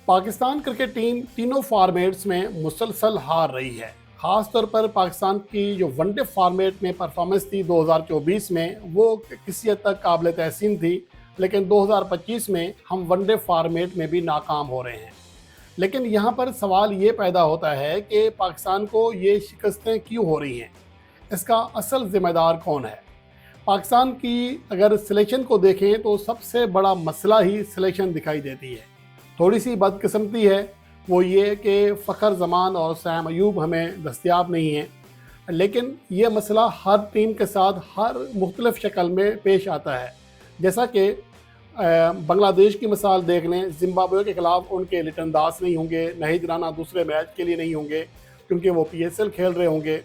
Pakistan cricket team तीनों formats में मुसलसल हार रही है। ख़ास तौर पर पाकिस्तान की जो वनडे फॉर्मेट में परफॉर्मेंस थी 2024 में, वो किसी हद तक काबिल तहसीन थी, लेकिन 2025 में हम वनडे फॉर्मेट में भी नाकाम हो रहे हैं। लेकिन यहाँ पर सवाल ये पैदा होता है कि पाकिस्तान को ये शिकस्तें क्यों हो रही हैं, इसका असल ज़िम्मेदार कौन है। पाकिस्तान की अगर सिलेक्शन को देखें तो सबसे बड़ा मसला ही सिलेक्शन दिखाई देती है। थोड़ी सी बदकिस्मती है वो ये कि फ़खर जमान और सैम अयूब हमें दस्तयाब नहीं हैं, लेकिन ये मसला हर टीम के साथ हर मुख्तलिफ शक्ल में पेश आता है। जैसा कि बांग्लादेश की मिसाल देख लें, ज़िम्बाब्वे के ख़िलाफ़ उनके लिटन दास नहीं होंगे, नाहिद राना दूसरे मैच के लिए नहीं होंगे क्योंकि वो PSL खेल रहे होंगे।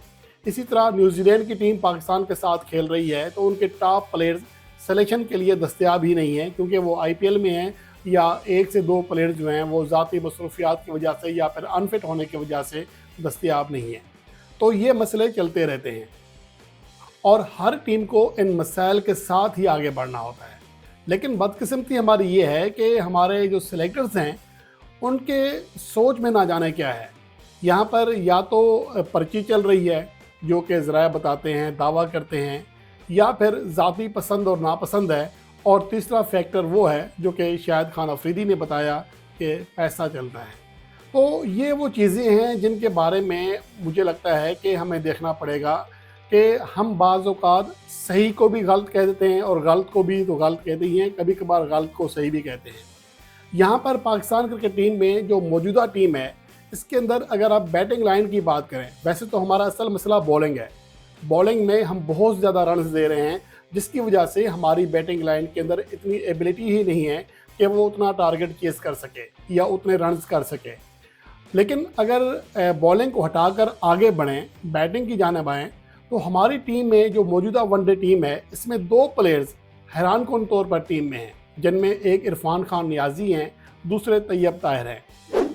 इसी तरह न्यूजीलैंड की टीम पाकिस्तान के साथ खेल रही है तो उनके टॉप प्लेयर्स सिलेक्शन के लिए दस्तयाब ही नहीं हैं, क्योंकि वो IPL में हैं या 1 से 2 प्लेयर्स जो हैं वो ज़ाती मसरूफियात की वजह से या फिर अनफिट होने की वजह से दस्तयाब नहीं हैं। तो ये मसले चलते रहते हैं और हर टीम को इन मसाइल के साथ ही आगे बढ़ना होता है। लेकिन बदकिस्मती हमारी ये है कि हमारे जो सिलेक्टर्स हैं उनके सोच में ना जाने क्या है। यहाँ पर या तो पर्ची चल रही है जो कि ज़राए बताते हैं, दावा करते हैं, या फिर ज़ाती पसंद और नापसंद है, और तीसरा फैक्टर वो है जो कि शाहिद खान अफरीदी ने बताया कि पैसा चलता है। तो ये वो चीज़ें हैं जिनके बारे में मुझे लगता है कि हमें देखना पड़ेगा कि हम बाज़ औक़ात सही को भी गलत कह देते हैं और गलत को भी तो गलत कहते ही हैं, कभी कभार गलत को सही भी कहते हैं। यहाँ पर पाकिस्तान क्रिकेट टीम में जो मौजूदा टीम है, इसके अंदर अगर आप बैटिंग लाइन की बात करें, वैसे तो हमारा असल मसला बॉलिंग है। बॉलिंग में हम बहुत ज़्यादा रन्स दे रहे हैं, जिसकी वजह से हमारी बैटिंग लाइन के अंदर इतनी एबिलिटी ही नहीं है कि वो उतना टारगेट चेस कर सके या उतने रन्स कर सके। लेकिन अगर बॉलिंग को हटाकर आगे बढ़ें, बैटिंग की जानिब आएँ, तो हमारी टीम में जो मौजूदा वनडे टीम है, इसमें 2 प्लेयर्स हैरान कुन तौर पर टीम में हैं, जिनमें एक इरफान खान नियाज़ी हैं, दूसरे तैयब ताहिर हैं।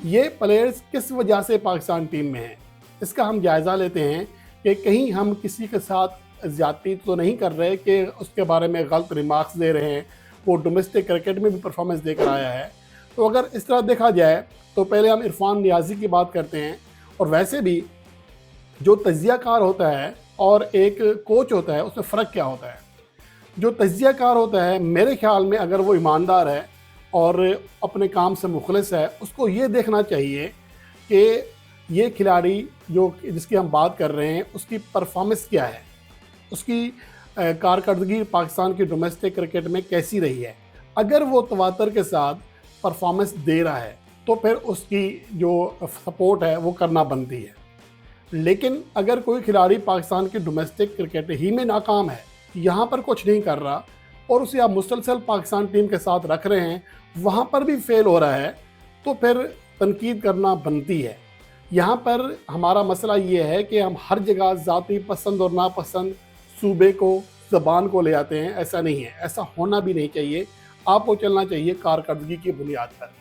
ये प्लेयर्स किस वजह से पाकिस्तान टीम में हैं, इसका हम जायज़ा लेते हैं कि कहीं हम किसी के साथ ज़्यादती तो नहीं कर रहे कि उसके बारे में गलत रिमार्क्स दे रहे हैं। वो डोमेस्टिक क्रिकेट में भी परफॉर्मेंस देकर आया है। तो अगर इस तरह देखा जाए तो पहले हम इरफान नियाज़ी की बात करते हैं। और वैसे भी जो तज्ज़ियाकार होता है और एक कोच होता है, उसमें फ़र्क क्या होता है। जो तज्ज़ियाकार होता है, मेरे ख़्याल में अगर वो ईमानदार है और अपने काम से मुखलिस है, उसको ये देखना चाहिए कि ये खिलाड़ी जो जिसकी हम बात कर रहे हैं उसकी परफॉर्मेंस क्या है, उसकी कारकर्दगी पाकिस्तान की डोमेस्टिक क्रिकेट में कैसी रही है। अगर वो तवातर के साथ परफॉर्मेंस दे रहा है तो फिर उसकी जो सपोर्ट है वो करना बनती है। लेकिन अगर कोई खिलाड़ी पाकिस्तान की डोमेस्टिक क्रिकेट ही में नाकाम है, यहाँ पर कुछ नहीं कर रहा और उसे आप मुसलसल पाकिस्तान टीम के साथ रख रहे हैं, वहाँ पर भी फेल हो रहा है, तो फिर तनकीद करना बनती है। यहाँ पर हमारा मसला ये है कि हम हर जगह ज़ाती पसंद और नापसंद, सूबे को, ज़बान को ले आते हैं। ऐसा नहीं है, ऐसा होना भी नहीं चाहिए। आपको चलना चाहिए कारकर्दगी की बुनियाद पर।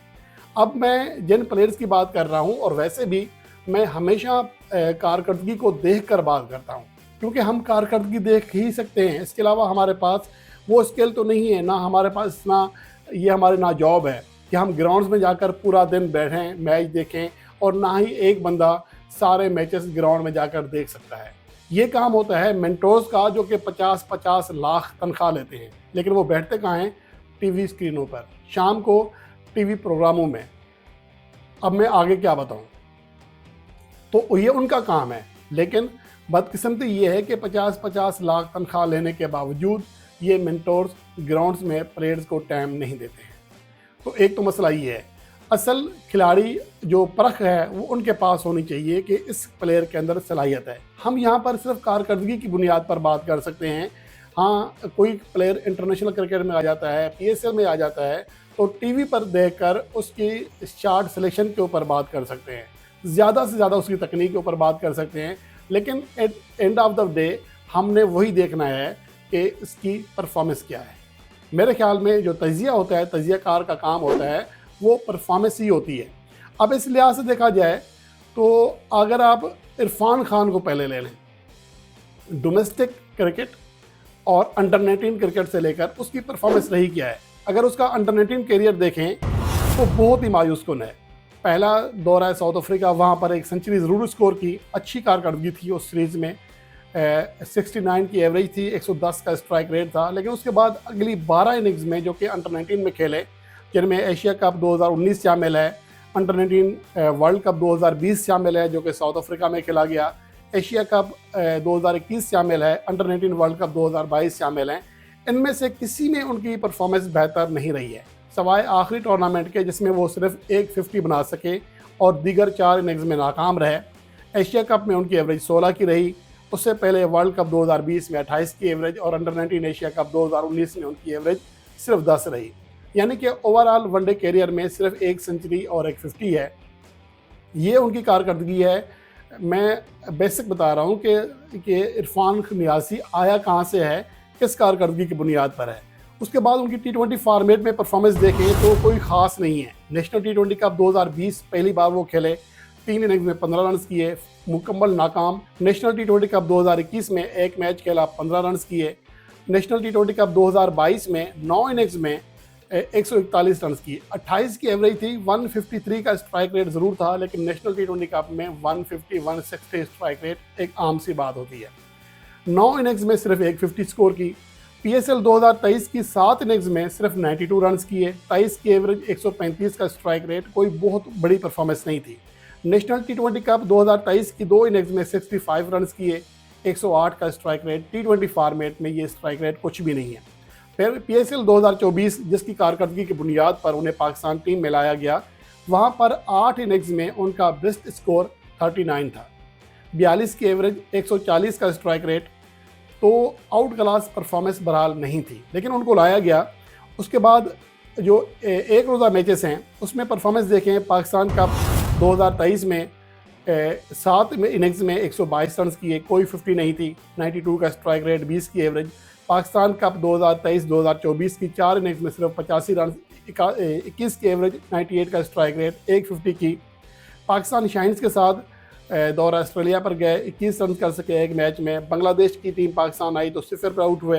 अब मैं जिन प्लेयर्स की बात कर रहा हूँ, और वैसे भी मैं हमेशा कारकर्दगी को देख कर बात करता हूँ, क्योंकि हम कारकर्दगी देख ही सकते हैं। इसके अलावा हमारे पास वो स्किल तो नहीं है, ना हमारे पास ना ये हमारे ना जॉब है कि हम ग्राउंड्स में जाकर पूरा दिन बैठें, मैच देखें, और ना ही एक बंदा सारे मैचेस ग्राउंड में जाकर देख सकता है। ये काम होता है मेंटोर्स का, जो कि 50-50 लाख तनख्वाह लेते हैं, लेकिन वो बैठते कहाँ हैं? टीवी स्क्रीनों पर, शाम को टीवी प्रोग्रामों में। अब मैं आगे क्या बताऊं। तो ये उनका काम है, लेकिन बदकिस्मती ये है कि 50-50 लाख तनख्वाह लेने के बावजूद ये मेंटोर्स ग्राउंड्स में प्लेयर्स को टाइम नहीं देते हैं। तो एक तो मसला ये है। असल खिलाड़ी जो परख है वो उनके पास होनी चाहिए कि इस प्लेयर के अंदर सलाहियत है। हम यहाँ पर सिर्फ कारकर्दगी की बुनियाद पर बात कर सकते हैं। हाँ, कोई प्लेयर इंटरनेशनल क्रिकेट में आ जाता है, PSL में आ जाता है, तो टीवी पर देखकर उसकी शार्ट सिलेक्शन के ऊपर बात कर सकते हैं, ज़्यादा से ज़्यादा उसकी तकनीक के ऊपर बात कर सकते हैं। लेकिन at end of the day हमने वही देखना है कि इसकी परफॉर्मेंस क्या है। मेरे ख्याल में जो तज्ज़िया होता है, तज्ज़ियाकार का काम होता है, वो परफॉर्मेंस ही होती है। अब इस लिहाज से देखा जाए तो अगर आप इरफान खान को पहले ले लें, डोमेस्टिक क्रिकेट और अंडर 19 क्रिकेट से लेकर उसकी परफॉर्मेंस रही क्या है। अगर उसका अंडर 19 कैरियर देखें तो बहुत ही मायूस कुन है। पहला दौरा है साउथ अफ्रीका, वहाँ पर एक सेंचुरी ज़रूर स्कोर की, अच्छी कारकर्दगी थी उस सीरीज़ में। 69 की एवरेज थी, 110 का स्ट्राइक रेट था। लेकिन उसके बाद अगली 12 इनिंग्स में जो कि अंडर 19 में खेले, जिनमें एशिया कप 2019 शामिल है, अंडर 19 वर्ल्ड कप 2020 शामिल है जो कि साउथ अफ्रीका में खेला गया, एशिया कप 2021 शामिल है, अंडर 19 वर्ल्ड कप 2022 शामिल हैं। इनमें से किसी में उनकी परफॉर्मेंस बेहतर नहीं रही है, सवाए आखिरी टूर्नामेंट के जिसमें वो सिर्फ एक 50 बना सके और दीगर 4 इनिंग्स में नाकाम रहे। एशिया कप में उनकी एवरेज 16 की रही, उससे पहले वर्ल्ड कप 2020 में 28 की एवरेज और अंडर 19 एशिया कप 2019 में उनकी एवरेज सिर्फ 10 रही। यानी कि ओवरऑल वनडे कैरियर में सिर्फ एक सेंचुरी और एक 50 है। ये उनकी कारकर्दगी है। मैं बेसिक बता रहा हूँ कि इरफान नियाज़ी आया कहाँ से है, किस कारकर्दगी की बुनियाद पर है। उसके बाद उनकी T20 फॉर्मेट में परफॉर्मेंस देखें तो कोई ख़ास नहीं है। नेशनल T20 कप 2020 पहली बार वो खेले, 3 इनिंग्स में 15 रन किए, मुकम्मल नाकाम। नेशनल T20 कप 2021 में एक मैच खेला, 15 रन किए। नेशनल T20 कप 2022 में 9 इनिंग्स में 141 रन किए, 28 की एवरेज थी, 153 का स्ट्राइक रेट ज़रूर था, लेकिन नेशनल T20 कप में 150 160 स्ट्राइक रेट एक आम सी बात होती है। 9 इनिंग्स में सिर्फ एक 50 स्कोर की। PSL 2023 की 7 इनिंग्स में सिर्फ 92 रन किए, 23 की एवरेज, 135 का स्ट्राइक रेट, कोई बहुत बड़ी परफॉर्मेंस नहीं थी। नेशनल T20 कप 2023 की 2 इनिंग्स में 65 रन किए, 108 का स्ट्राइक रेट। T20 फॉर्मेट में ये स्ट्राइक रेट कुछ भी नहीं है। फिर PSL 2024 जिसकी कारकर्दगी की बुनियाद पर उन्हें पाकिस्तान टीम में लाया गया, वहाँ पर 8 इनिंग्स में उनका बेस्ट स्कोर 39 था, 42 की एवरेज, 140 का स्ट्राइक रेट। तो आउट क्लास परफॉर्मेंस बहरहाल नहीं थी, लेकिन उनको लाया गया। उसके बाद जो एक रोज़ा मैचेस हैं उसमें परफॉर्मेंस देखें। पाकिस्तान कप 2023 में 7 इनिंग्स में 122 रन किए, कोई 50 नहीं थी, 92 का स्ट्राइक रेट, 20 की एवरेज। पाकिस्तान कप 2023-2024 की 4 इनिंग्स में सिर्फ 85 रन, 21 की एवरेज, 98 का स्ट्राइक रेट, 150 की। पाकिस्तान शाइन्स के साथ दौरा ऑस्ट्रेलिया पर गए, 21 रन कर सके एक मैच में। बांग्लादेश की टीम पाकिस्तान आई तो 0 पर आउट हुए।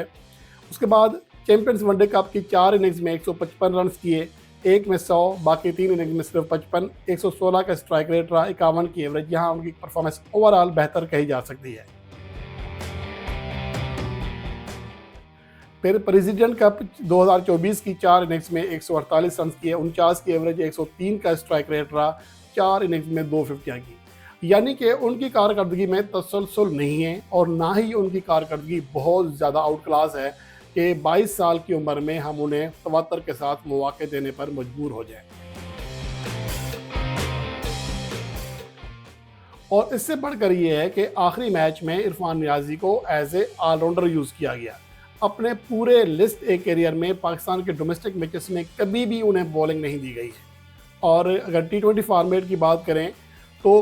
उसके बाद चैंपियंस वनडे कप की 4 इनिंग्स में 155 रन किए, एक में 100, बाकी 3 इनिंग्स में सिर्फ 55, 116 का स्ट्राइक रेट रहा, 51 की एवरेज। यहाँ उनकी परफॉर्मेंस ओवरऑल बेहतर कही जा सकती है। फिर प्रेसिडेंट कप 2024 की 4 इनिंग्स में 148 रन किए, 49 की एवरेज, 103 का स्ट्राइक रेट रहा, 4 इनिंग्स में 2 50 की। यानी कि उनकी कारकर्दगी में तसलसल नहीं है और ना ही उनकी कारकर्दगी बहुत ज़्यादा आउट क्लास है कि 22 साल की उम्र में हम उन्हें तवत्तर के साथ मौके देने पर मजबूर हो जाएं। और इससे बढ़कर ये है कि आखिरी मैच में इरफान नियाज़ी को एज ए ऑलराउंडर यूज़ किया गया। अपने पूरे लिस्ट ए कैरियर में पाकिस्तान के डोमेस्टिक मैचेस में कभी भी उन्हें बॉलिंग नहीं दी गई है। और अगर T20 फॉर्मेट की बात करें तो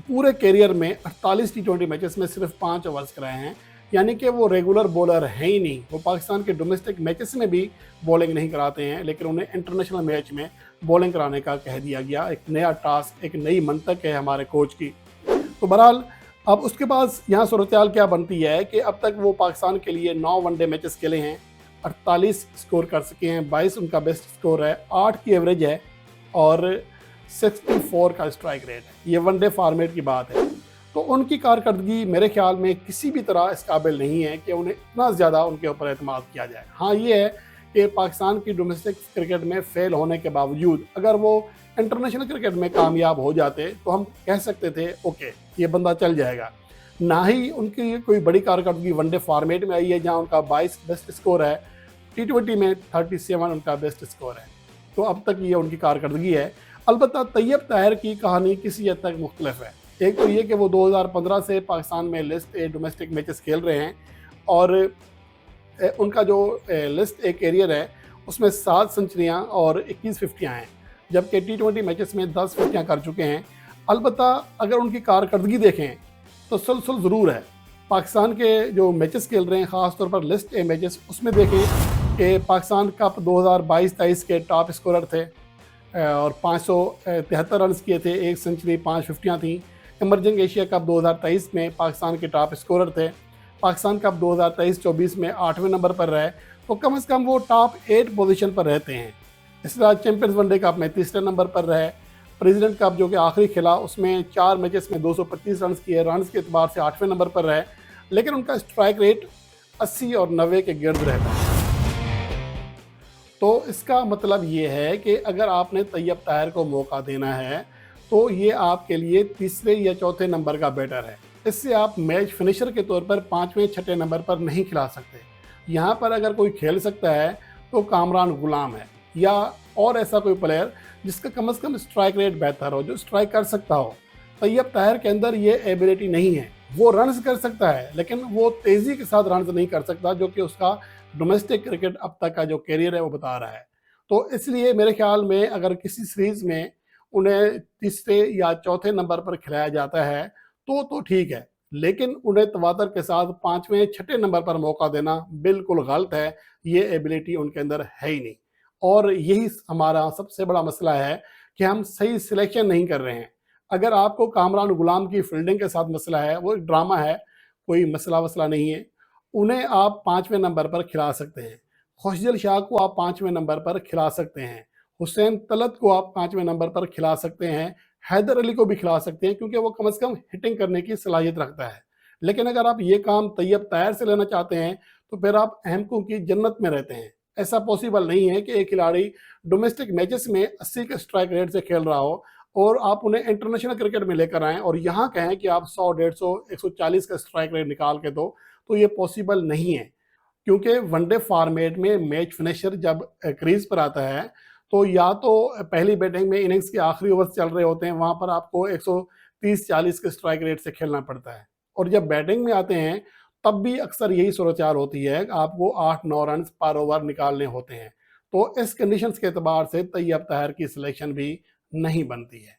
पूरे कैरियर में 48 T20 मैचेस में सिर्फ 5 ओवर्स कराए हैं। यानी कि वो रेगुलर बॉलर हैं ही नहीं। वो पाकिस्तान के डोमेस्टिक मैचेस में भी बॉलिंग नहीं कराते हैं, लेकिन उन्हें इंटरनेशनल मैच में बॉलिंग कराने का कह दिया गया। एक नया टास्क, एक नई मंतक है हमारे कोच की। तो बहरहाल अब उसके बाद यहाँ सूरत-ए-हाल क्या बनती है कि अब तक वो पाकिस्तान के लिए 9 वनडे मैचेस खेले हैं, 48 स्कोर कर सके हैं, 22 उनका बेस्ट स्कोर है, 8 की एवरेज है और 64 का स्ट्राइक रेट है। ये वनडे फॉर्मेट की बात है। तो उनकी कारकर्दगी मेरे ख्याल में किसी भी तरह इस काबिल नहीं है कि उन्हें इतना ज़्यादा उनके ऊपर एतमाद किया जाए। हाँ, ये है कि पाकिस्तान की डोमेस्टिक क्रिकेट में फेल होने के बावजूद अगर वो इंटरनेशनल क्रिकेट में कामयाब हो जाते तो हम कह सकते थे ओके ये बंदा चल जाएगा। ना ही उनकी कोई बड़ी कारकर्दगी वनडे फॉर्मेट में आई है जहाँ उनका 22 बेस्ट स्कोर है, T20 में 37 उनका बेस्ट स्कोर है। तो अब तक ये उनकी कारकर्दगी है। अलबत्ता तैयब ताहिर की कहानी किसी हद तक मुख्तलिफ है। एक तो ये कि वो 2015 से पाकिस्तान में लिस्ट ए डोमेस्टिक मैचेस खेल रहे हैं और उनका जो लिस्ट ए कैरियर है उसमें 7 सेंचुरियाँ और 21 50 हैं, जबकि T20 मैचेस में 10 50 कर चुके हैं। अलबत्ता अगर उनकी कारकर्दगी देखें तो सुलसुल ज़रूर है। पाकिस्तान के जो मैचेस खेल रहे हैं, ख़ास तौर पर लिस्ट ए मैचेस, उसमें देखें कि पाकिस्तान कप 2022-23 के टॉप स्कोरर थे और 573 रन किए थे, 1 सेंचुरी, 5 50 थी। इमर्जिंग एशिया कप 2023 में पाकिस्तान के टॉप स्कोरर थे। पाकिस्तान कप 2023-24 में 8वें नंबर पर रहे, तो कम से कम वो टॉप 8 पोजीशन पर रहते हैं। इस तरह चैंपियंस वनडे कप में 3रे नंबर पर रहे। प्रेसिडेंट कप जो कि आखिरी खेला उसमें 4 मैचेस में 225 रन किए, रन के एतबार से 8वें नंबर पर रहे, लेकिन उनका स्ट्राइक रेट 80 और 90 के गिर्द रहता है। तो इसका मतलब ये है कि अगर आपने तैयब ताहिर को मौका देना है तो ये आपके लिए तीसरे या चौथे नंबर का बैटर है। इससे आप मैच फिनिशर के तौर पर 5वें छठे नंबर पर नहीं खिला सकते। यहाँ पर अगर कोई खेल सकता है तो कामरान गुलाम है, या और ऐसा कोई प्लेयर जिसका कम से कम स्ट्राइक रेट बेहतर हो, जो स्ट्राइक कर सकता हो। तैयब ताहिर के अंदर ये एबिलिटी नहीं है। वो रन्स कर सकता है लेकिन वो तेज़ी के साथ रन्स नहीं कर सकता, जो कि उसका डोमेस्टिक क्रिकेट अब तक का जो कैरियर है वो बता रहा है। तो इसलिए मेरे ख्याल में अगर किसी सीरीज़ में उन्हें तीसरे या चौथे नंबर पर खिलाया जाता है तो ठीक है, लेकिन उन्हें तवातर के साथ 5वें छठे नंबर पर मौका देना बिल्कुल गलत है। ये एबिलिटी उनके अंदर है ही नहीं, और यही हमारा सबसे बड़ा मसला है कि हम सही सिलेक्शन नहीं कर रहे हैं। अगर आपको कामरान गुलाम की फील्डिंग के साथ मसला है, वो एक ड्रामा है, कोई मसला वसला नहीं है, उन्हें आप 5वें नंबर पर खिला सकते हैं। खुशदिल शाह को आप 5वें नंबर पर खिला सकते हैं। हुसैन तलत को आप 5वें नंबर पर खिला सकते हैं। हैदर अली को भी खिला सकते हैं क्योंकि वो कम से कम हिटिंग करने की सलाहियत रखता है। लेकिन अगर आप ये काम तैयब ताहिर से लेना चाहते हैं तो फिर आप अहमकों की जन्नत में रहते हैं। ऐसा पॉसिबल नहीं है कि एक खिलाड़ी डोमेस्टिक मैचेस में 80 के स्ट्राइक रेट से खेल रहा हो और आप उन्हें इंटरनेशनल क्रिकेट में लेकर आएँ और यहाँ कहें कि आप 100, 150, 140 का स्ट्राइक रेट निकाल के दो, तो ये पॉसिबल नहीं है। क्योंकि वनडे फॉर्मेट में मैच फिनिशर जब क्रीज पर आता है तो या तो पहली बैटिंग में इनिंग्स के आखिरी ओवर चल रहे होते हैं, वहां पर आपको 130-40 के स्ट्राइक रेट से खेलना पड़ता है, और जब बैटिंग में आते हैं तब भी अक्सर यही सूरत होती है कि आपको 8-9 रन पर ओवर निकालने होते हैं। तो इस कंडीशंस के एतबार से तैयब ताहिर की सिलेक्शन भी नहीं बनती है।